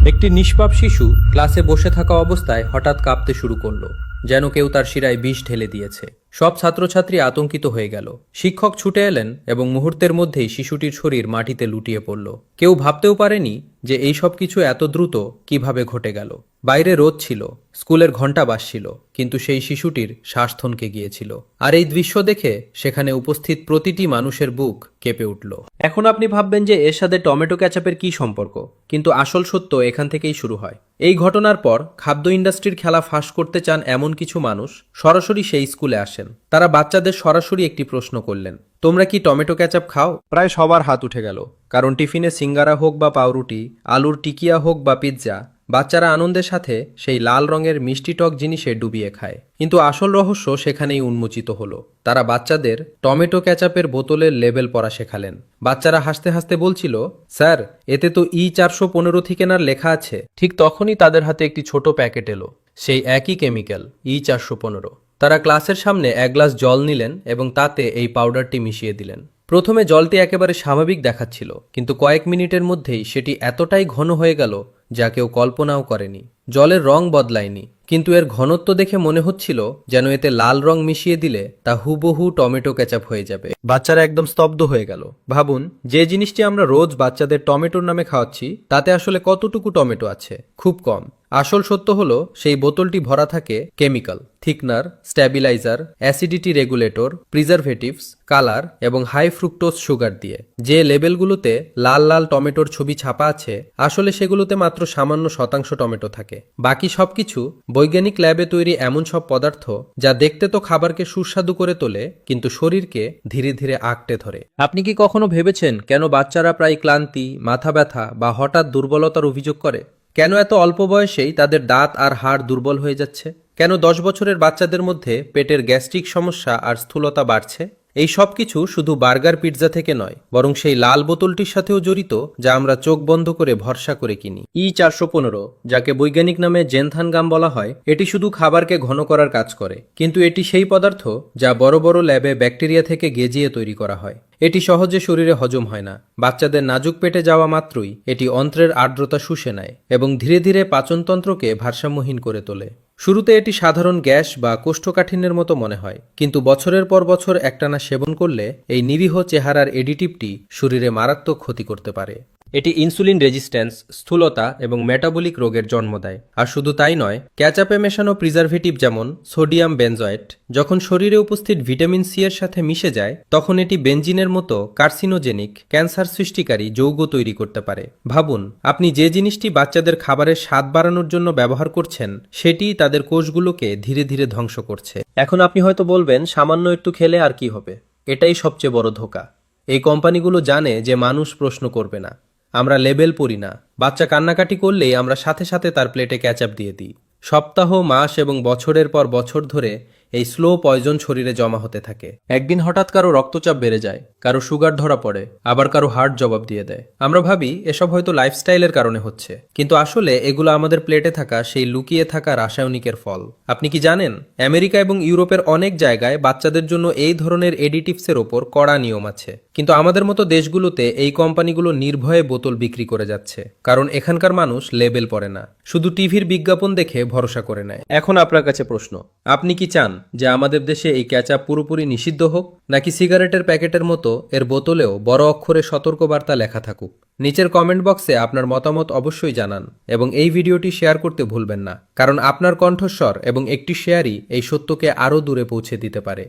একটি নিষ্পাপ শিশু ক্লাসে বসে থাকা অবস্থায় হঠাৎ কাঁপতে শুরু করলো, যেন কেউ তার শিরায় বিষ ঢেলে দিয়েছে। সব ছাত্রছাত্রী আতঙ্কিত হয়ে গেল। শিক্ষক ছুটে এলেন এবং মুহূর্তের মধ্যেই শিশুটির শরীর মাটিতে লুটিয়ে পড়ল। কেউ ভাবতেও পারেনি যে এই সব কিছু এত দ্রুত কিভাবে ঘটে গেল। বাইরে রোদ ছিল, স্কুলের ঘণ্টা বাজছিল, কিন্তু সেই শিশুটির শ্বাস থমকে গিয়েছিল। আর এই দৃশ্য দেখে সেখানে উপস্থিত প্রতিটি মানুষের বুক কেঁপে উঠল। এখন আপনি ভাববেন যে এর সাথে টমেটো ক্যাচাপের কি সম্পর্ক, কিন্তু আসল সত্য এখান থেকেই শুরু হয়। এই ঘটনার পর খাদ্য ইন্ডাস্ট্রির খেলা ফাঁস করতে চান এমন কিছু মানুষ সরাসরি সেই স্কুলে আসেন। তারা বাচ্চাদের সরাসরি একটি প্রশ্ন করলেন, তোমরা কি টমেটো ক্যাচাপ খাও? প্রায় সবার হাত উঠে গেল, কারণ টিফিনে সিঙ্গারা হোক বা পাউরুটি, আলুর টিকিয়া হোক বা পিৎজা, বাচ্চারা আনন্দের সাথে সেই লাল রঙের মিষ্টি টক জিনিসে ডুবিয়ে খায়। কিন্তু আসল রহস্য সেখানেই উন্মোচিত হলো। তারা বাচ্চাদের টমেটো ক্যাচাপের বোতলের লেবেল পড়া শেখালেন। বাচ্চারা হাসতে হাসতে বলছিল, স্যার, এতে তো E415 ঠিকানার লেখা আছে। ঠিক তখনই তাদের হাতে একটি ছোট প্যাকেট এলো, সেই একই কেমিক্যাল E415। তারা ক্লাসের সামনে এক গ্লাস জল নিলেন এবং তাতে এই পাউডারটি মিশিয়ে দিলেন। প্রথমে জলটি একেবারে স্বাভাবিক দেখাচ্ছিল, কিন্তু কয়েক মিনিটের মধ্যেই সেটি এতটাই ঘন হয়ে গেল যা কেউ কল্পনাও করেনি। জলের রং বদলায়নি, কিন্তু এর ঘনত্ব দেখে মনে হচ্ছিল যেন এতে লাল রং মিশিয়ে দিলে তা হুবহু টমেটো কেচাপ হয়ে যাবে। বাচ্চারা একদম স্তব্ধ হয়ে গেল। ভাবুন, যে জিনিসটি আমরা রোজ বাচ্চাদের টমেটোর নামে খাওয়াচ্ছি তাতে আসলে কতটুকু টমেটো আছে? খুব কম। আসল সত্য হলো সেই বোতলটি ভরা থাকে chemical, thickener, stabiliser, acidity regulator, preservatives, colour এবং হাই ফ্রুক্টোজ সুগার দিয়ে। যে লেবেলগুলোতে লাল লাল টমেটোর ছবি ছাপা আছে, আসলে সেগুলোতে মাত্র সামান্য শতাংশ টমেটো থাকে। বাকি সবকিছু বৈজ্ঞানিক ল্যাবে তৈরি এমন সব পদার্থ যা দেখতে তো খাবারকে সুস্বাদু করে তোলে, কিন্তু শরীরকে ধীরে ধীরে আঁকড়ে ধরে। আপনি কি কখনো ভেবেছেন কেন বাচ্চারা প্রায় ক্লান্তি, মাথা ব্যথা বা হঠাৎ দুর্বলতার অভিযোগ করে? কেন এত অল্প বয়সেই তাদের দাঁত আর হাড় দুর্বল হয়ে যাচ্ছে? কেন 10 বছরের বাচ্চাদের মধ্যে পেটের গ্যাস্ট্রিক সমস্যা আর স্থূলতা বাড়ছে? এই সব কিছু শুধু বার্গার পিৎজা থেকে নয়, বরং সেই লাল বোতলটির সাথেও জড়িত যা আমরা চোখ বন্ধ করে ভরসা করে কিনি। E415, যাকে বৈজ্ঞানিক নামে জেনথানগাম বলা হয়, এটি শুধু খাবারকে ঘন করার কাজ করে, কিন্তু এটি সেই পদার্থ যা বড় বড় ল্যাবে ব্যাকটেরিয়া থেকে গেজিয়ে তৈরি করা হয়। এটি সহজে শরীরে হজম হয় না। বাচ্চাদের নাজুক পেটে যাওয়া মাত্রই এটি অন্ত্রের আর্দ্রতা শুষে নেয় এবং ধীরে ধীরে পাচনতন্ত্রকে ভারসাম্যহীন করে তোলে। শুরুতে এটি সাধারণ গ্যাস বা কোষ্ঠকাঠিন্যের মতো মনে হয়, কিন্তু বছরের পর বছর একটানা সেবন করলে এই নিরীহ চেহারার এডিটিভটি শরীরে মারাত্মক ক্ষতি করতে পারে। এটি ইনসুলিন রেজিস্ট্যান্স, স্থূলতা এবং মেটাবলিক রোগের জন্ম দেয়। আর শুধু তাই নয়, ক্যাচাপে মেশানো প্রিজারভেটিভ যেমন সোডিয়াম বেনজয়েট যখন শরীরে উপস্থিত ভিটামিন সি এর সাথে মিশে যায়, তখন এটি বেনজিনের মতো কার্সিনোজেনিক, ক্যান্সার সৃষ্টিকারী যৌগ তৈরি করতে পারে। ভাবুন, আপনি যে জিনিসটি বাচ্চাদের খাবারের স্বাদ বাড়ানোর জন্য ব্যবহার করছেন, সেটি তাদের কোষগুলোকে ধীরে ধীরে ধ্বংস করছে। এখন আপনি হয়তো বলবেন, সামান্য একটু খেলে আর কি হবে? এটাই সবচেয়ে বড় ধোঁকা। এই কোম্পানিগুলো জানে যে মানুষ প্রশ্ন করবে না। আমরা লেবেল পড়ি না। বাচ্চা কান্নাকাটি করলেই আমরা সাথে সাথে তার প্লেটে ক্যাচাপ দিয়ে দিই। সপ্তাহ, মাস এবং বছরের পর বছর ধরে এই স্লো পয়জন শরীরে জমা হতে থাকে। একদিন হঠাৎ কারো রক্তচাপ বেড়ে যায়, কারো সুগার ধরা পড়ে, আবার কারো হার্ট জবাব দিয়ে দেয়। আমরা ভাবি এসব হয়তো লাইফস্টাইলের কারণে হচ্ছে, কিন্তু আসলে এগুলো আমাদের প্লেটে থাকা সেই লুকিয়ে থাকা রাসায়নিকের ফল। আপনি কি জানেন, আমেরিকা এবং ইউরোপের অনেক জায়গায় বাচ্চাদের জন্য এই ধরনের এডিটিভসের ওপর কড়া নিয়ম আছে, কিন্তু আমাদের মতো দেশগুলোতে এই কোম্পানিগুলো নির্ভয়ে বোতল বিক্রি করে যাচ্ছে, কারণ এখানকার মানুষ লেবেল পড়ে না, শুধু টিভির বিজ্ঞাপন দেখে ভরসা করে নেয়। এখন আপনার কাছে প্রশ্ন, আপনি কি চান যে আমাদের দেশে এই ক্যাচাপ পুরোপুরি নিষিদ্ধ হোক, নাকি সিগারেটের প্যাকেটের মতো এর বোতলেও বড় অক্ষরে সতর্কবার্তা লেখা থাকুক? নিচের কমেন্ট বক্সে আপনার মতামত অবশ্যই জানান এবং এই ভিডিওটি শেয়ার করতে ভুলবেন না, কারণ আপনার কণ্ঠস্বর এবং একটি শেয়ারই এই সত্যকে আরও দূরে পৌঁছে দিতে পারে।